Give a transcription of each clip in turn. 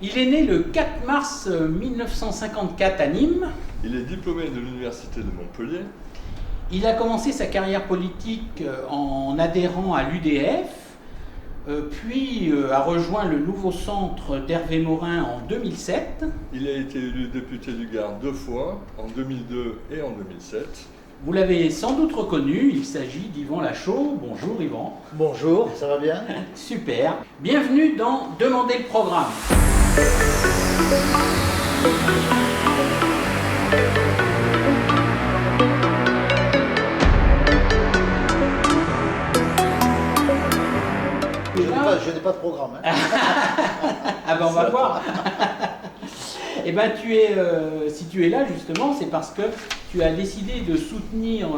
Il est né le 4 mars 1954 à Nîmes. Il est diplômé de l'Université de Montpellier. Il a commencé sa carrière politique en adhérant à l'UDF, puis a rejoint le nouveau centre d'Hervé Morin en 2007. Il a été élu député du Gard 2 fois, en 2002 et en 2007. Vous l'avez sans doute reconnu, il s'agit d'Yvan Lachaud. Bonjour Yvan. Bonjour, ça va bien? Super. Bienvenue dans Demandez le programme. Je n'ai pas de programme. Hein. Ah ben on va voir. Eh ben si tu es là justement, c'est parce que tu as décidé de soutenir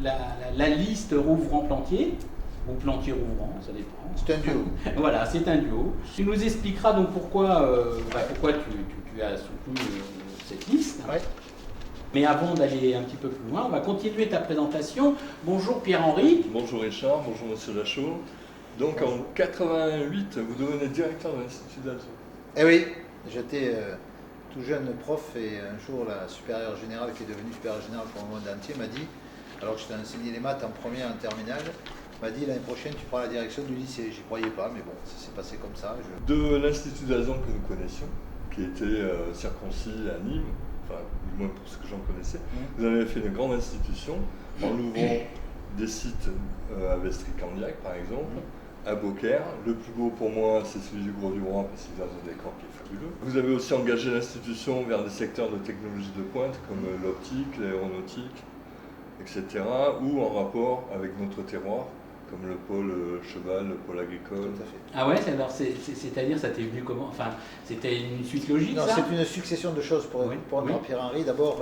la liste Rouvrant-Plantier, ou Plantier-Rouvrant, ça dépend. C'est un duo. Voilà, c'est un duo. Tu nous expliqueras donc pourquoi tu as soutenu cette liste. Ouais. Mais avant d'aller un petit peu plus loin, on va continuer ta présentation. Bonjour Pierre-Henri. Bonjour Richard, bonjour Monsieur Lachaud. Donc en 88, vous devenez directeur de l'Institut d'Alzon. Eh oui, j'étais tout jeune prof et un jour la supérieure générale, qui est devenue supérieure générale pour le monde entier, m'a dit, alors que j'étais enseigné les maths en première et en terminale, m'a dit l'année prochaine tu prends la direction du lycée. J'y croyais pas, mais bon, ça s'est passé comme ça. De l'Institut d'Alzon que nous connaissions, qui était circoncis à Nîmes, enfin du moins pour ce que j'en connaissais, vous avez fait une grande institution en ouvrant des sites à Vestry-Candiac par exemple, à Beaucaire. Le plus beau pour moi, c'est celui du Gros-du-Roi parce qu'il a un décor qui est fabuleux. Vous avez aussi engagé l'institution vers des secteurs de technologie de pointe comme l'optique, l'aéronautique, etc. ou en rapport avec notre terroir, comme le pôle cheval, le pôle agricole. Tout à fait. Ah ouais, c'est-à-dire ça t'est venu comment? Enfin, c'était une suite logique? Non, ça c'est une succession de choses pour Pierre-Henri. D'abord,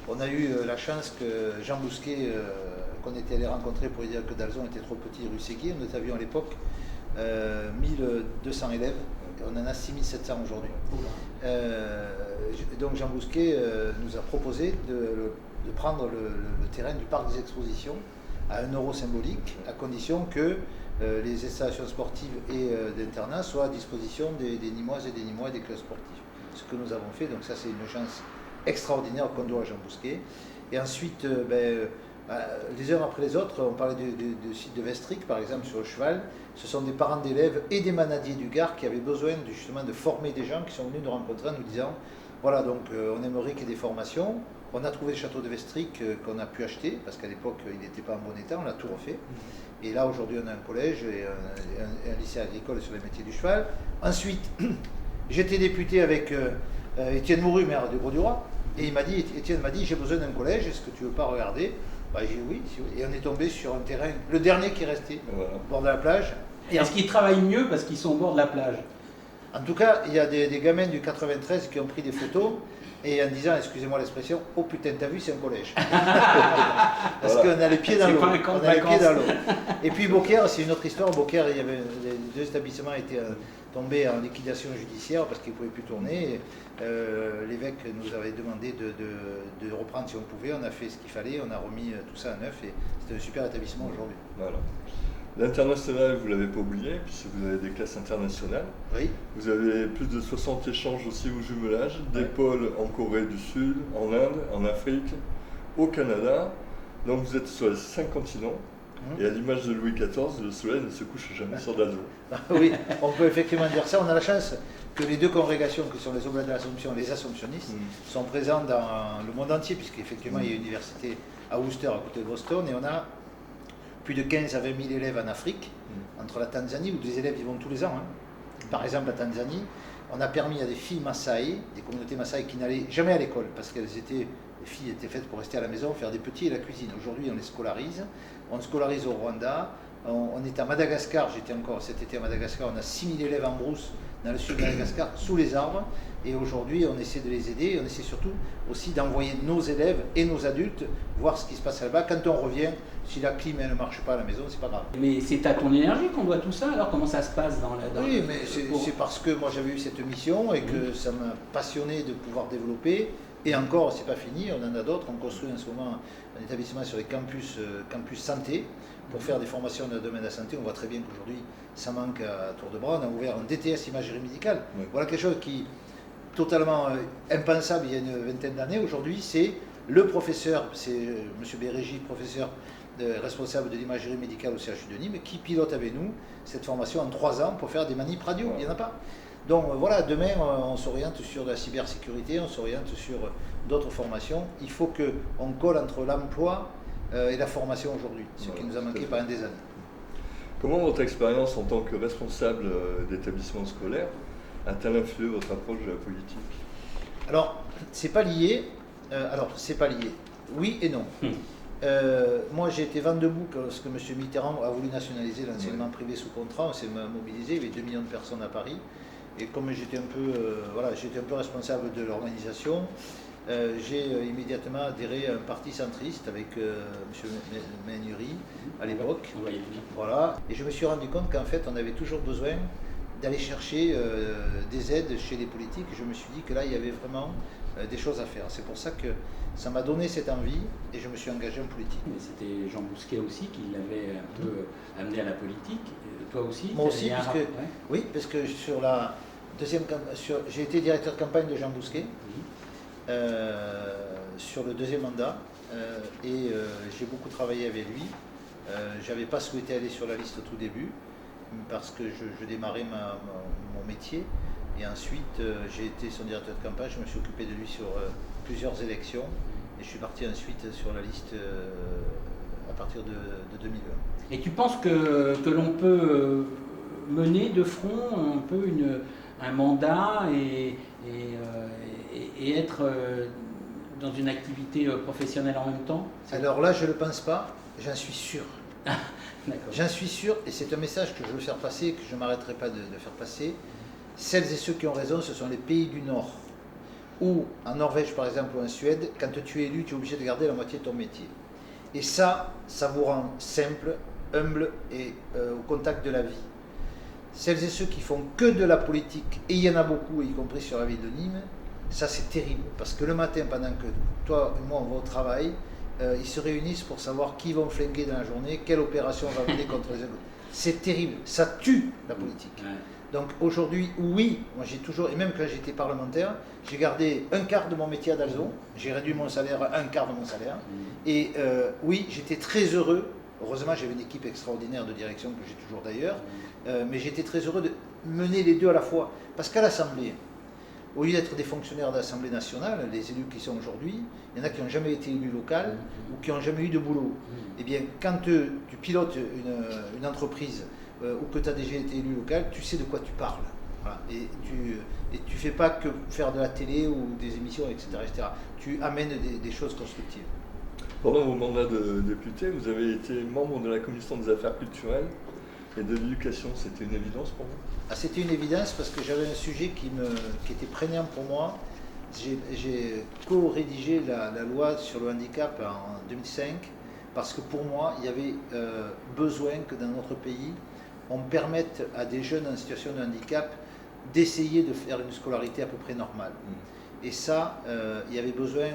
on a eu la chance que Jean Bousquet, qu'on était allé rencontrer pour lui dire que Dalzon était trop petit rue Séguier. Nous avions à l'époque 1200 élèves, on en a 6700 aujourd'hui. Donc Jean Bousquet nous a proposé de prendre le terrain du parc des expositions à 1 euro symbolique, à condition que les installations sportives et d'internat soient à disposition des Nîmoises et des Nîmois et des clubs sportifs. Ce que nous avons fait, donc ça c'est une chance extraordinaire qu'on doit à Jean Bousquet. Et ensuite, les uns après les autres, on parlait du site de Vestric, par exemple, sur le cheval. Ce sont des parents d'élèves et des manadiers du Gard qui avaient besoin justement de former des gens qui sont venus nous rencontrer en nous disant voilà, donc on aimerait qu'il y ait des formations. On a trouvé le château de Vestric qu'on a pu acheter, parce qu'à l'époque il n'était pas en bon état, on a tout refait. Et là aujourd'hui on a un collège et un lycée agricole sur les métiers du cheval. Ensuite, j'étais député avec Étienne Mouru, maire de Gros-du-Roi, et Étienne m'a dit j'ai besoin d'un collège, est-ce que tu veux pas regarder? J'ai dit oui, et on est tombé sur un terrain, le dernier qui est resté, au bord de la plage. Et est-ce qu'ils travaillent mieux parce qu'ils sont au bord de la plage? En tout cas, il y a des gamins du 93 qui ont pris des photos et en disant, excusez-moi l'expression, oh putain, t'as vu, c'est un collège. Parce qu'on a les pieds dans l'eau. Et puis Beaucaire, c'est une autre histoire. Beaucaire, il y avait les deux établissements étaient tombés en liquidation judiciaire parce qu'ils ne pouvaient plus tourner. L'évêque nous avait demandé de reprendre si on pouvait. On a fait ce qu'il fallait, on a remis tout ça à neuf et c'est un super établissement aujourd'hui. Voilà. L'international, vous ne l'avez pas oublié, puisque vous avez des classes internationales. Oui. Vous avez plus de 60 échanges aussi au jumelage, des pôles en Corée du Sud, en Inde, en Afrique, au Canada. Donc vous êtes sur les 5 continents. Et à l'image de Louis XIV, le soleil ne se couche jamais sur Dalzon. Oui, on peut effectivement dire ça. On a la chance que les deux congrégations, qui sont les Oblates de l'Assomption et les Assomptionnistes, sont présents dans le monde entier, puisqu'effectivement il y a une université à Worcester, à côté de Boston, et on a plus de 15 à 20 000 élèves en Afrique, entre la Tanzanie, où des élèves y vont tous les ans. Par exemple, la Tanzanie, on a permis à des filles Maasai, des communautés Maasai qui n'allaient jamais à l'école, parce que les filles étaient faites pour rester à la maison, faire des petits et la cuisine. Aujourd'hui, on les scolarise. On scolarise au Rwanda. On est à Madagascar, j'étais encore cet été à Madagascar, on a 6 000 élèves en brousse dans le sud de Madagascar, sous les arbres. Et aujourd'hui, on essaie de les aider. On essaie surtout aussi d'envoyer nos élèves et nos adultes voir ce qui se passe là-bas. Quand on revient, si la clim ne marche pas à la maison, c'est pas grave. Mais c'est à ton énergie qu'on doit tout ça, alors comment ça se passe dans la... Oui, mais c'est parce que moi j'avais eu cette mission et que ça m'a passionné de pouvoir développer. Et encore, c'est pas fini, on en a d'autres. On construit en ce moment un établissement sur les campus santé pour faire des formations dans le domaine de la santé. On voit très bien qu'aujourd'hui, ça manque à tour de bras. On a ouvert un DTS imagerie médicale. Oui. Voilà quelque chose qui est totalement impensable il y a une vingtaine d'années. Aujourd'hui, c'est le professeur, c'est M. Bérégy, professeur responsable de l'imagerie médicale au CHU de Nîmes, qui pilote avec nous cette formation en 3 ans pour faire des manips radio. Il n'y en a pas. Donc voilà, demain, on s'oriente sur de la cybersécurité, on s'oriente sur d'autres formations. Il faut qu'on colle entre l'emploi et la formation aujourd'hui, ce qui nous a manqué pendant des années. Comment votre expérience en tant que responsable d'établissement scolaire a-t-elle influé votre approche de la politique? Alors, c'est pas lié. C'est pas lié. Oui et non. Moi, j'ai été vent debout lorsque M. Mitterrand a voulu nationaliser l'enseignement privé sous contrat. On s'est mobilisé, il y avait 2 millions de personnes à Paris. Et comme j'étais un peu responsable de l'organisation, j'ai immédiatement adhéré à un parti centriste avec M. Ménury à l'époque. Voilà. Et je me suis rendu compte qu'en fait, on avait toujours besoin d'aller chercher des aides chez les politiques. Et je me suis dit que là, il y avait vraiment des choses à faire. C'est pour ça que ça m'a donné cette envie et je me suis engagé en politique. Mais c'était Jean Bousquet aussi qui l'avait un peu amené à la politique. Toi aussi? Moi aussi, oui, parce que sur la deuxième j'ai été directeur de campagne de Jean Bousquet sur le 2e mandat et j'ai beaucoup travaillé avec lui. J'avais pas souhaité aller sur la liste au tout début parce que je démarrais mon métier. Et ensuite, j'ai été son directeur de campagne, je me suis occupé de lui sur plusieurs élections et je suis parti ensuite sur la liste à partir de 2020. Et tu penses que l'on peut mener de front un peu un mandat et être dans une activité professionnelle en même temps? Alors là, je ne le pense pas, j'en suis sûr. D'accord. J'en suis sûr, et c'est un message que je veux faire passer et que je ne m'arrêterai pas de faire passer. Celles et ceux qui ont raison, ce sont les pays du Nord. Ou en Norvège, par exemple, ou en Suède, quand tu es élu, tu es obligé de garder la moitié de ton métier. Et ça vous rend simple, humble et au contact de la vie. Celles et ceux qui font que de la politique, et il y en a beaucoup, y compris sur la ville de Nîmes, ça c'est terrible. Parce que le matin, pendant que toi et moi on va au travail, ils se réunissent pour savoir qui vont flinguer dans la journée, quelle opération va mener contre les autres. C'est terrible, ça tue la politique. Ouais. Donc aujourd'hui, oui, moi j'ai toujours, et même quand j'étais parlementaire, j'ai gardé un quart de mon métier à Dalzon, j'ai réduit mon salaire à un quart de mon salaire, et oui, j'étais très heureux, heureusement j'avais une équipe extraordinaire de direction que j'ai toujours d'ailleurs, mais j'étais très heureux de mener les deux à la fois, parce qu'à l'Assemblée, au lieu d'être des fonctionnaires de l'Assemblée nationale, les élus qui sont aujourd'hui, il y en a qui n'ont jamais été élus local ou qui n'ont jamais eu de boulot. Eh bien, quand tu pilotes une entreprise ou que tu as déjà été élu local, tu sais de quoi tu parles. Voilà. Et tu fais pas que faire de la télé ou des émissions, etc. etc. Tu amènes des choses constructives. Pendant vos mandats de député, vous avez été membre de la commission des affaires culturelles et de l'éducation. C'était une évidence pour vous? C'était une évidence parce que j'avais un sujet qui était prégnant pour moi. J'ai co-rédigé la loi sur le handicap en 2005 parce que pour moi, il y avait besoin que dans notre pays, on permette à des jeunes en situation de handicap d'essayer de faire une scolarité à peu près normale. Et ça, il y avait besoin,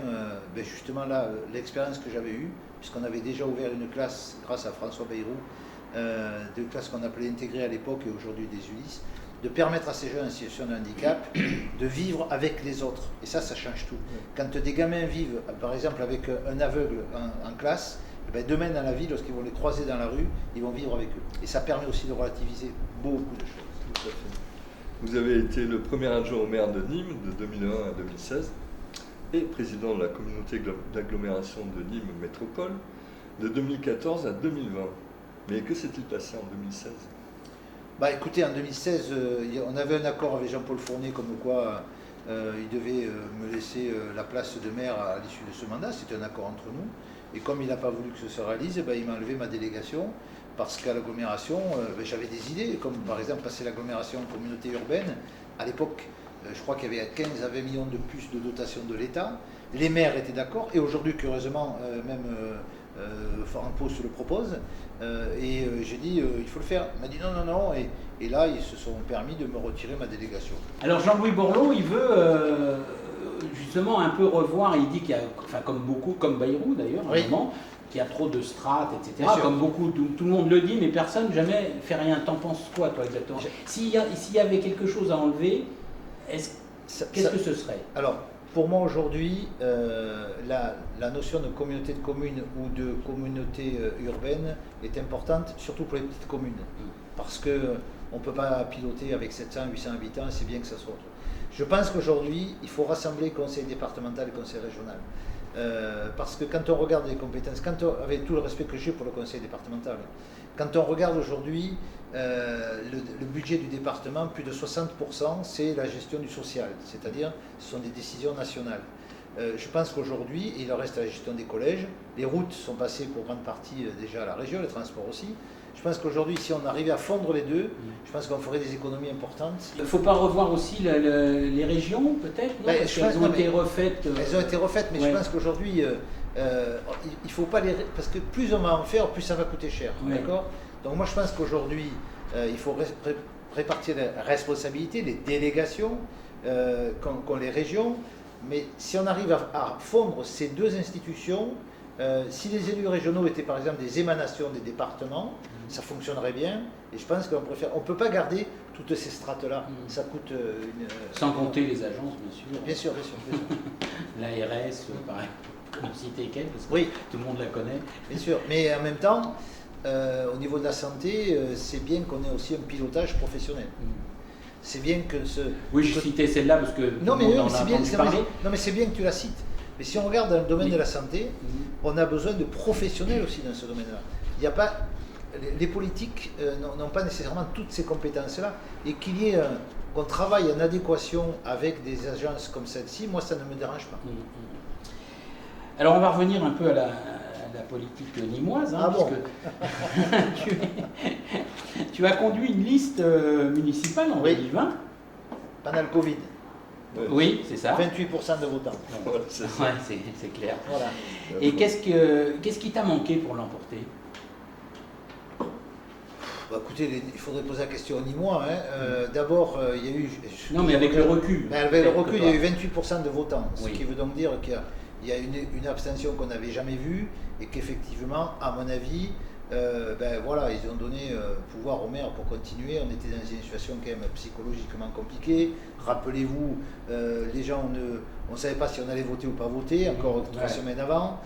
justement là, l'expérience que j'avais eue, puisqu'on avait déjà ouvert une classe grâce à François Bayrou, de classe qu'on appelait intégrée à l'époque et aujourd'hui des Ulysses, de permettre à ces jeunes en situation de handicap de vivre avec les autres. Et ça change tout. Quand des gamins vivent, par exemple, avec un aveugle en classe, demain dans la vie, lorsqu'ils vont les croiser dans la rue, ils vont vivre avec eux. Et ça permet aussi de relativiser beaucoup de choses. Tout à fait. Vous avez été le premier adjoint au maire de Nîmes de 2001 à 2016 et président de la communauté d'agglomération de Nîmes Métropole de 2014 à 2020. Mais que s'est-il passé en 2016 ? Écoutez, en 2016, on avait un accord avec Jean-Paul Fournier comme quoi il devait me laisser la place de maire à l'issue de ce mandat. C'était un accord entre nous. Et comme il n'a pas voulu que ce se réalise, il m'a enlevé ma délégation parce qu'à l'agglomération, j'avais des idées, comme par exemple passer l'agglomération en communauté urbaine. À l'époque, je crois qu'il y avait 15 à 20 millions de plus de dotation de l'État. Les maires étaient d'accord et aujourd'hui, curieusement, même Franco se le propose. J'ai dit, il faut le faire. Il m'a dit non. Et là, ils se sont permis de me retirer ma délégation. Alors Jean-Louis Borloo, il veut justement un peu revoir. Il dit qu'il y a, enfin comme beaucoup, comme Bayrou d'ailleurs, Oui. vraiment, qu'il y a trop de strates, etc. Bien sûr. Comme beaucoup, tout le monde le dit, mais personne jamais fait rien. T'en penses quoi, toi, exactement? S'il y avait quelque chose à enlever, qu'est-ce que ce serait? Alors, pour moi aujourd'hui, la notion de communauté de communes ou de communauté urbaine est importante, surtout pour les petites communes. Parce qu'on ne peut pas piloter avec 700, 800 habitants, c'est bien que ça soit autre. Je pense qu'aujourd'hui, il faut rassembler conseil départemental et conseil régional. Parce que quand on regarde les compétences, avec tout le respect que j'ai pour le conseil départemental, quand on regarde aujourd'hui le budget du département, plus de 60%, c'est la gestion du social, c'est-à-dire ce sont des décisions nationales. Je pense qu'aujourd'hui, il en reste à la gestion des collèges, les routes sont passées pour grande partie déjà à la région, les transports aussi. Je pense qu'aujourd'hui, si on arrivait à fondre les deux, je pense qu'on ferait des économies importantes. Il ne faut pas revoir aussi les régions, peut-être, non? Parce qu'elles ont été refaites. Elles ont été refaites, mais ouais. je pense qu'aujourd'hui, il ne faut pas les... Parce que plus on va en faire, plus ça va coûter cher. Ouais. D'accord ? Donc moi, je pense qu'aujourd'hui, il faut répartir les responsabilités, les délégations qu'ont les régions. Mais si on arrive à fondre ces deux institutions, si les élus régionaux étaient par exemple des émanations des départements, ça fonctionnerait bien. Et je pense qu'on ne peut pas garder toutes ces strates-là. Ça coûte Sans compter les agences, bien sûr. Bien sûr, bien sûr. Bien sûr. L'ARS, pareil, pour ne citer qu'elle, parce que Oui. tout le monde la connaît. Bien sûr, mais en même temps, au niveau de la santé, c'est bien qu'on ait aussi un pilotage professionnel. C'est bien que ce... Oui, je citais celle-là parce que Non, tout le monde en a c'est bien, entendu parler. non, mais c'est bien que tu la cites. Mais si on regarde dans le domaine Oui. de la santé, on a besoin de professionnels aussi dans ce domaine-là. Il n'y a pas... Les politiques n'ont pas nécessairement toutes ces compétences-là. Et qu'il y ait qu'on travaille en adéquation avec des agences comme celle-ci, moi, ça ne me dérange pas. Alors, on va revenir un peu à la politique nîmoise, hein, Ah bon. puisque tu as conduit une liste municipale en Oui. 2020. Pendant le Covid, Oui, c'est ça. 28% de votants. Voilà, c'est ça. Ouais, c'est clair. Voilà. Et qu'est-ce qui t'a manqué pour l'emporter? Bah, écoutez, il faudrait poser la question ni moi. Hein. D'abord, il y a eu... Non, mais avec le recul. Ben, avec le recul, il y a eu 28% de votants, ce Oui. qui veut donc dire qu'il y a une abstention qu'on n'avait jamais vue et qu'effectivement, à mon avis, ben, voilà, ils ont donné pouvoir au maire pour continuer. On était dans une situation quand même psychologiquement compliquée. Rappelez-vous, les gens, on ne savait pas si on allait voter ou pas voter, encore 3 semaines avant.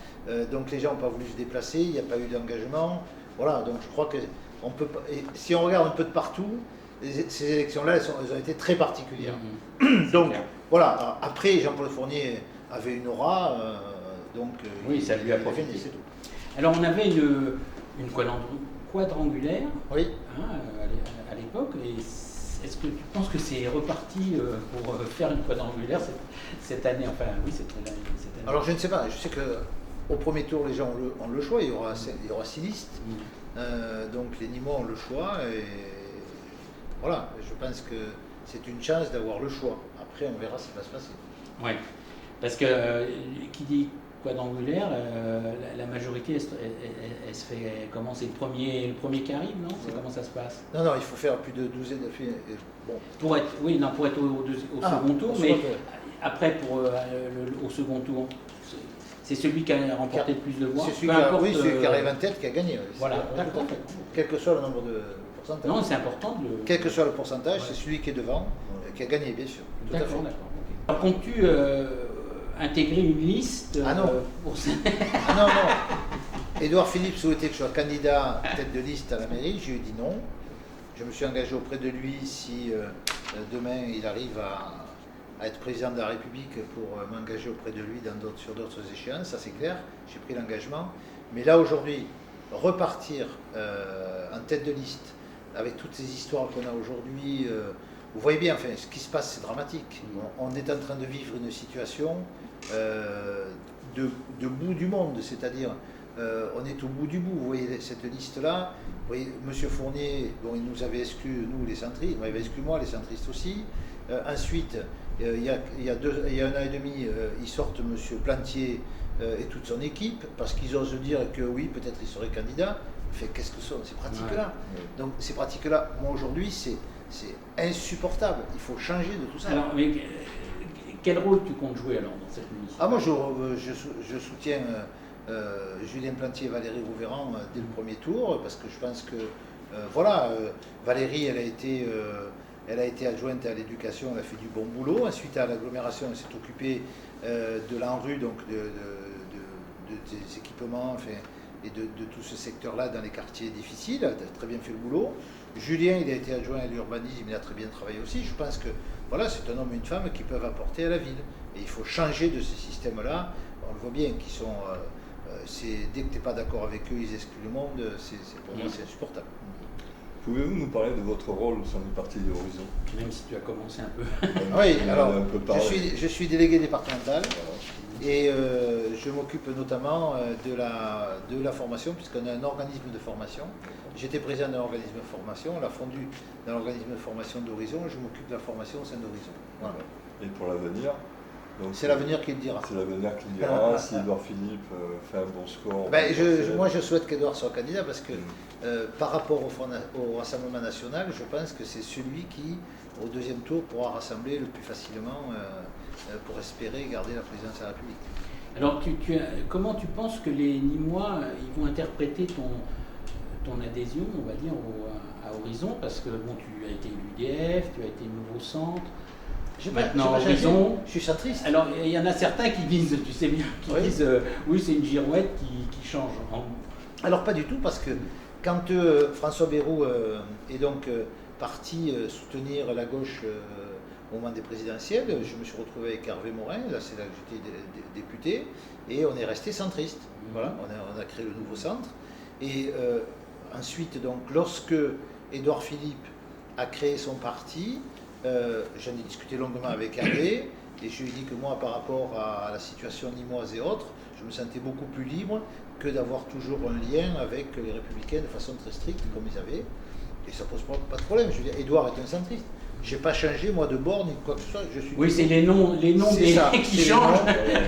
Donc les gens n'ont pas voulu se déplacer, il n'y a pas eu d'engagement. Voilà, donc je crois que on peut pas, et si on regarde un peu de partout, ces élections-là, elles ont été très particulières. Donc voilà, après Jean-Paul Fournier avait une aura, donc Oui, ça lui a profité. c'est tout. Alors, on avait une quadrangulaire Oui. hein, à l'époque. Et est-ce que tu penses que c'est reparti pour faire une quadrangulaire cette année? Enfin, oui, cette année. Alors je ne sais pas, je sais qu'au premier tour, les gens ont le choix, il y aura 6 listes. Donc les Nîmois ont le choix et voilà, je pense que c'est une chance d'avoir le choix. Après, on verra ce qui va se passer. Oui, parce que qui dit quadrangulaire, la majorité, elle se fait comment? C'est le premier qui arrive, non? C'est comment ça se passe? Non, il faut faire plus de 12 bon. Pour être au second tour, mais après au second tour, c'est celui qui a remporté le plus de voix. C'est celui qui arrive en tête qui a gagné. Voilà, d'accord. Quel que soit le nombre de pourcentage. Non, c'est important de le... Quel que soit le pourcentage, c'est celui qui est devant qui a gagné, bien sûr. Tout à fait. D'accord. Okay. Alors, comptes-tu intégrer une liste Ah non. Pour ça? Ah non. Édouard Philippe souhaitait que je sois candidat tête de liste à la mairie. Je lui ai dit non. Je me suis engagé auprès de lui si demain il arrive à être président de la République pour m'engager auprès de lui sur d'autres échéances, ça c'est clair, j'ai pris l'engagement. Mais là aujourd'hui, repartir en tête de liste avec toutes ces histoires qu'on a aujourd'hui, vous voyez bien, enfin, ce qui se passe c'est dramatique. On est en train de vivre une situation de bout du monde, c'est-à-dire on est au bout du bout. Vous voyez cette liste-là, vous voyez, M. Fournier, bon, il nous avait exclus, nous les centristes, il m'avait exclu moi, les centristes aussi. Ensuite, il y a 1 an et demi, ils sortent M. Plantier et toute son équipe, parce qu'ils osent dire que oui, peut-être il serait candidat. Fait, qu'est-ce que sont ces pratiques-là? Donc ces pratiques-là, moi aujourd'hui, c'est insupportable. Il faut changer de tout ça. Alors, mais quel rôle tu comptes jouer alors dans cette municipalité? Moi, je soutiens Julien Plantier et Valérie Rouvéran dès le premier tour, parce que je pense que, Valérie, elle a été adjointe à l'éducation, elle a fait du bon boulot. Ensuite, à l'agglomération, elle s'est occupée de l'ANRU, donc des équipements, et de tout ce secteur-là dans les quartiers difficiles. Elle a très bien fait le boulot. Julien, il a été adjoint à l'urbanisme, il a très bien travaillé aussi. Je pense que c'est un homme et une femme qui peuvent apporter à la ville. Et il faut changer de ce système-là. On le voit bien, dès que tu n'es pas d'accord avec eux, ils excluent le monde. Pour moi, c'est insupportable. Pouvez-vous nous parler de votre rôle au sein du parti Horizon? Même si tu as commencé un peu. Oui, alors, je suis délégué départemental. Et je m'occupe notamment de la formation, puisqu'on a un organisme de formation. J'étais président d'un organisme de formation, on l'a fondu dans l'organisme de formation d'Horizon, et je m'occupe de la formation au sein d'Horizon. Voilà. Et pour l'avenir? C'est l'avenir qui le dira. C'est l'avenir qui le dira. Si Édouard Philippe fait un bon score. Moi, je souhaite qu'Édouard soit candidat parce que par rapport au Rassemblement national, je pense que c'est celui qui, au deuxième tour, pourra rassembler le plus facilement pour espérer garder la présidence de la République. Alors, comment tu penses que les Nîmois ils vont interpréter ton adhésion, on va dire, à Horizon? Parce que tu as été l'UDF, tu as été Nouveau Centre. Maintenant, Horizon. Je suis centriste. Alors, il y en a certains qui disent, tu sais bien, disent oui, c'est une girouette qui change. Alors, pas du tout, parce que quand François Bayrou est donc parti soutenir la gauche au moment des présidentielles, je me suis retrouvé avec Hervé Morin, là c'est là que j'étais député, et on est resté centriste. Voilà, on a créé le nouveau centre. Et ensuite, donc, lorsque Édouard Philippe a créé son parti, j'en ai discuté longuement avec Hervé, et je lui ai dit que moi, par rapport à la situation nîmoise et autres, je me sentais beaucoup plus libre que d'avoir toujours un lien avec les Républicains de façon très stricte, comme ils avaient. Et ça pose pas de problème. Je veux dire, Édouard est un centriste. Je n'ai pas changé, moi, de bord ni de quoi que ce soit. C'est les noms qui changent.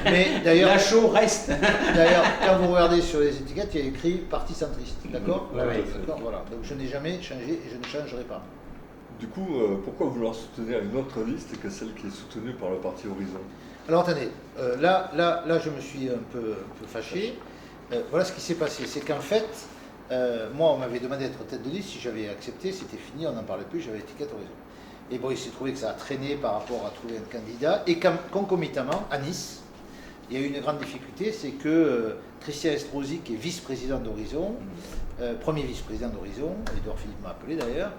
Mais d'ailleurs, la show reste. D'ailleurs, quand vous regardez sur les étiquettes, il y a écrit parti centriste. D'accord? D'accord, voilà. Donc je n'ai jamais changé et je ne changerai pas. Du coup, pourquoi vouloir soutenir une autre liste que celle qui est soutenue par le parti Horizon? Alors attendez, là je me suis un peu fâché. Voilà ce qui s'est passé. C'est qu'en fait, moi on m'avait demandé d'être tête de liste. Si j'avais accepté, c'était fini, on n'en parlait plus, j'avais étiquette Horizon. Et bon, il s'est trouvé que ça a traîné par rapport à trouver un candidat. Et concomitamment, à Nice, il y a eu une grande difficulté, c'est que Christian Estrosi, qui est vice-président d'Horizon, premier vice-président d'Horizon, Édouard Philippe m'a appelé d'ailleurs,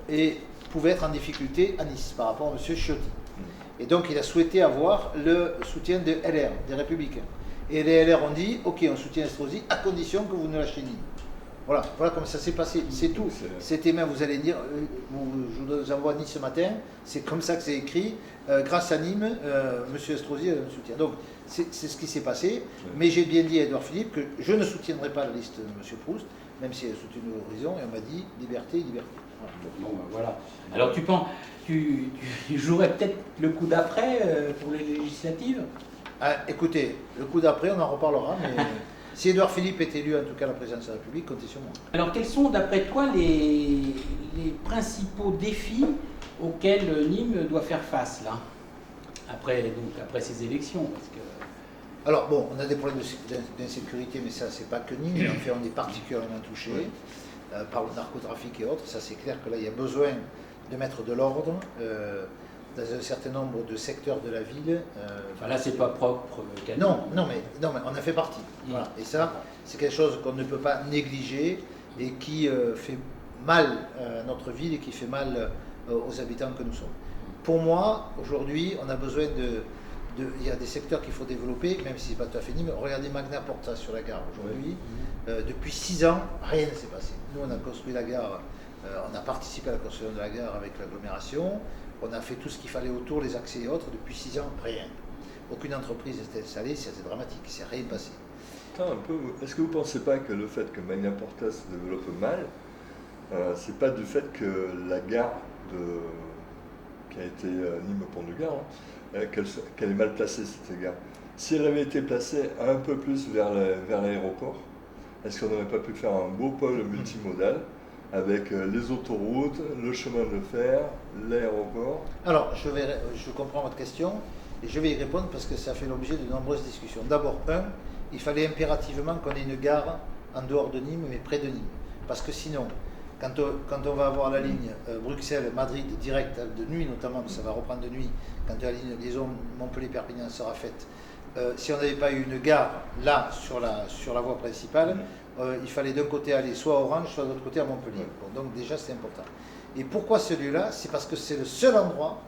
et pouvait être en difficulté à Nice par rapport à M. Ciotti. Et donc il a souhaité avoir le soutien de LR, des Républicains. Et les LR ont dit, ok, on soutient Estrosi à condition que vous ne lâchez Nîmes. Voilà comme ça s'est passé, c'est tout. C'était même, vous allez dire, je vous envoie Nice ce matin, c'est comme ça que c'est écrit, grâce à Nîmes, M. Estrosi a un soutien. Donc c'est ce qui s'est passé, mais j'ai bien dit à Édouard Philippe que je ne soutiendrai pas la liste de M. Proust, même si elle soutient l'Horizon, et on m'a dit liberté, liberté. Voilà. Alors tu jouerais peut-être le coup d'après pour les législatives? Écoutez, le coup d'après, on en reparlera, mais si Édouard Philippe est élu en tout cas à la présidence de la République, comptez sur moi. Alors quels sont d'après toi les principaux défis auxquels Nîmes doit faire face là, après ces élections parce que... Alors bon, on a des problèmes d'insécurité, mais ça c'est pas que Nîmes, en fait on est particulièrement touché par le narcotrafic et autres, ça c'est clair que là il y a besoin de mettre de l'ordre dans un certain nombre de secteurs de la ville. Là c'est pas propre qu'à Nîmes. Non, mais on a fait partie. Voilà. Et ça c'est quelque chose qu'on ne peut pas négliger et qui fait mal à notre ville et qui fait mal aux habitants que nous sommes. Pour moi, aujourd'hui, on a besoin il y a des secteurs qu'il faut développer, même si ce n'est pas tout à fait Nîmes. Regardez Magna Porta sur la gare aujourd'hui. Depuis 6 ans, rien ne s'est passé. Nous, on a construit la gare, on a participé à la construction de la gare avec l'agglomération. On a fait tout ce qu'il fallait autour, les accès et autres. Depuis 6 ans, rien. Aucune entreprise n'est installée, c'est dramatique, il ne s'est rien passé. Est-ce que vous ne pensez pas que le fait que Magna Porta se développe mal, c'est pas du fait que la gare qui a été Nîmes-Pont-du-Gard, qu'elle est mal placée cette gare? Si elle avait été placée un peu plus vers l'aéroport, est-ce qu'on n'aurait pas pu faire un beau pôle multimodal avec les autoroutes, le chemin de fer, l'aéroport. Alors, je comprends votre question et je vais y répondre parce que ça fait l'objet de nombreuses discussions. D'abord, il fallait impérativement qu'on ait une gare en dehors de Nîmes, mais près de Nîmes. Parce que sinon, quand on va avoir la ligne Bruxelles-Madrid direct de nuit notamment, ça va reprendre de nuit, quand la ligne liaison Montpellier-Perpignan sera faite, si on n'avait pas eu une gare là sur la voie principale, il fallait d'un côté aller soit à Orange, soit de l'autre côté à Montpellier. Bon, donc déjà c'est important. Et pourquoi celui-là? C'est parce que c'est le seul endroit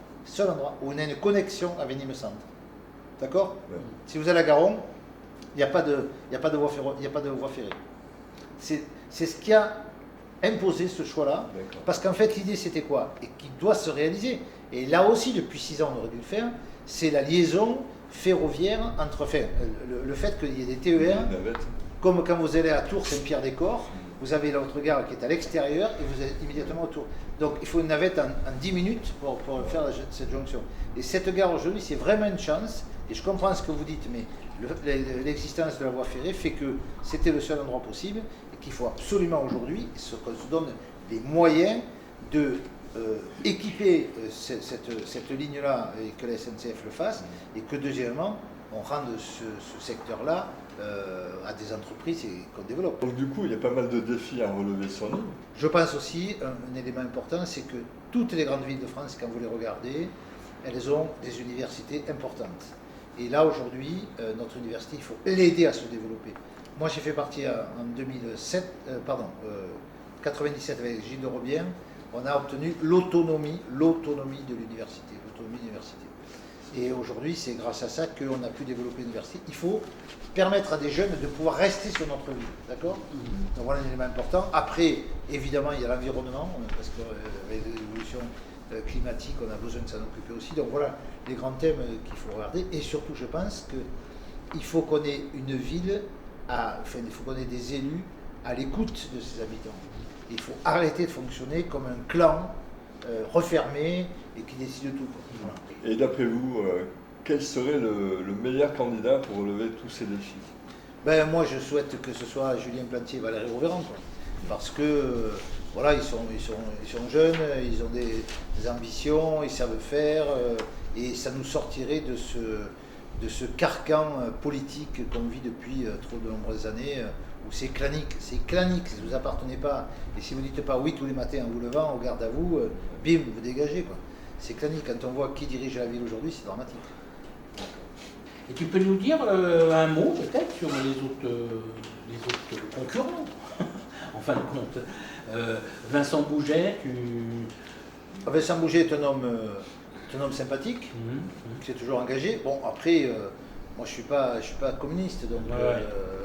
où on a une connexion avec Nîmes Centre. D'accord? Si vous allez à Garon, il n'y a pas de voie ferrée. C'est ce qui a imposé ce choix-là, parce qu'en fait l'idée c'était quoi? Et qui doit se réaliser, et là aussi depuis 6 ans on aurait dû le faire, c'est la liaison ferroviaire entre, le fait qu'il y ait des TER, comme quand vous allez à Tours Saint-Pierre-des-Corps, vous avez l'autre gare qui est à l'extérieur et vous êtes immédiatement autour. Donc il faut une navette en 10 minutes pour faire cette jonction. Et cette gare aujourd'hui c'est vraiment une chance, et je comprends ce que vous dites, mais l'existence de la voie ferrée fait que c'était le seul endroit possible, et qu'il faut absolument aujourd'hui qu'on se donne les moyens de équiper cette ligne-là et que la SNCF le fasse, et que deuxièmement on rende ce secteur-là à des entreprises et qu'on développe. Donc du coup il y a pas mal de défis à relever sur Nîmes. Je pense aussi, un élément important, c'est que toutes les grandes villes de France, quand vous les regardez, elles ont des universités importantes. Et là, aujourd'hui, notre université, il faut l'aider à se développer. Moi, j'ai fait partie en 97 avec Gilles de Robien. On a obtenu l'autonomie de l'université, l'autonomie d'université. Et aujourd'hui, c'est grâce à ça qu'on a pu développer l'université. Il faut permettre à des jeunes de pouvoir rester sur notre ville, d'accord? Donc voilà un élément important. Après, évidemment, il y a l'environnement, parce qu'avec l'évolution climatique, on a besoin de s'en occuper aussi. Donc voilà les grands thèmes qu'il faut regarder. Et surtout, je pense qu'il faut qu'on ait une ville, il faut qu'on ait des élus à l'écoute de ses habitants. Il faut arrêter de fonctionner comme un clan refermé et qui décide de tout. Voilà. Et d'après vous, quel serait le meilleur candidat pour relever tous ces défis? Ben, moi, je souhaite que ce soit Julien Plantier et Valérie Rouvéran, quoi. Parce que voilà, ils sont jeunes, ils ont des ambitions, ils savent faire, et ça nous sortirait de ce carcan politique qu'on vit depuis trop de nombreuses années, où c'est clanique, si vous ne appartenez pas, et si vous ne dites pas oui tous les matins en vous levant, au garde à vous, bim, vous dégagez, quoi. C'est clanique, quand on voit qui dirige la ville aujourd'hui, c'est dramatique. Et tu peux nous dire un mot peut-être sur les autres concurrents, en fin de compte. Vincent Bouget, Vincent Bouget est un homme sympathique, qui s'est toujours engagé. Bon, après, moi je suis pas communiste, donc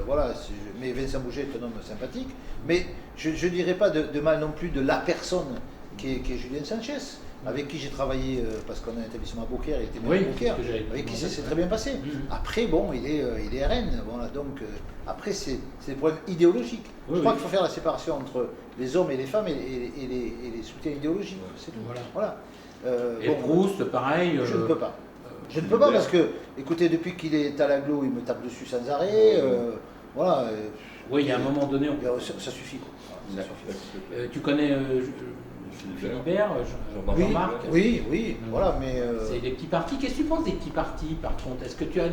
voilà. Mais Vincent Bouget est un homme sympathique. Mais je ne dirais pas de mal non plus de la personne qui est Julien Sanchez, avec qui j'ai travaillé, parce qu'on a un établissement à Beaucaire, il était maire à Beaucaire, avec qui ça s'est très bien passé. Après, bon, il est RN, voilà, donc après c'est des problèmes idéologiques. Je crois qu'il faut faire la séparation entre les hommes et les femmes et les soutiens idéologiques, c'est tout. Voilà. Et Proust, pareil. Je ne peux pas. Je ne peux pas parce que, écoutez, depuis qu'il est à l'agglo, il me tape dessus sans arrêt. Voilà. Oui, il y a un moment donné. Ça suffit, quoi. Ça suffit. Tu connais Philibert, Jean-Marc? Oui, voilà, mais... C'est des petits partis. Qu'est-ce que tu penses des petits partis, par contre? Est-ce que tu as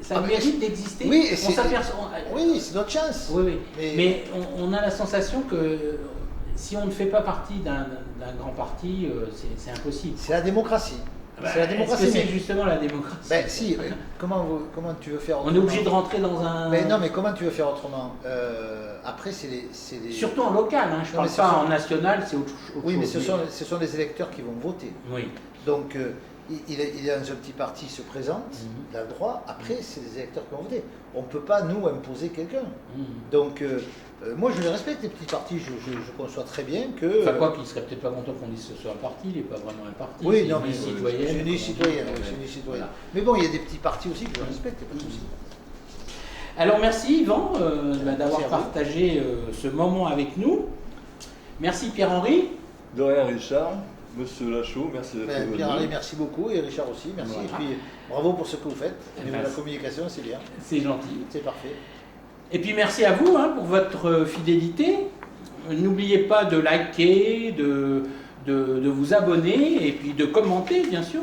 ça mérite d'exister? Oui, c'est notre chance. Oui. Mais on a la sensation que si on ne fait pas partie d'un grand parti, c'est impossible. C'est la démocratie. C'est la démocratie. Est-ce que c'est justement la démocratie? Ben si, comment tu veux faire autrement? On est obligé de rentrer dans un... Mais non, mais comment tu veux faire autrement? Après, c'est les... Surtout en local, hein, je ne parle pas en national, c'est autre chose. Oui, mais ce sont les électeurs qui vont voter. Oui. Donc, il est dans un petit parti, il se présente, il a le droit. Après, c'est les électeurs qui vont voter. On ne peut pas, nous, imposer quelqu'un. Donc, moi, je les respecte, les petits partis. Je conçois très bien que... Enfin, quoi qu'il ne serait peut-être pas content qu'on dise que ce soit un parti, il n'est pas vraiment un parti. Oui, non, mais c'est une idée citoyenne. Voilà. Mais bon, il y a des petits partis aussi que je respecte, pas de souci. Alors, merci Yvan d'avoir partagé ce moment avec nous. Merci Pierre-Henri. De rien, Richard. Monsieur Lachaud, merci d'être venu. Pierre-Henri, merci beaucoup, et Richard aussi, merci. Voilà. Et puis, bravo pour ce que vous faites. Au niveau de la communication, c'est bien. C'est gentil. C'est parfait. Et puis merci à vous pour votre fidélité. n'oubliez pas de liker, de vous abonner et puis de commenter, bien sûr,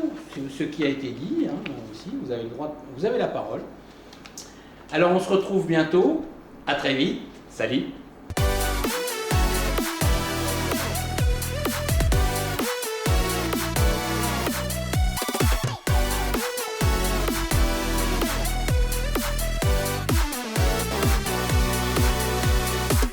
ce qui a été dit, hein, aussi, vous avez le droit, vous avez la parole. Alors on se retrouve bientôt, à très vite, salut.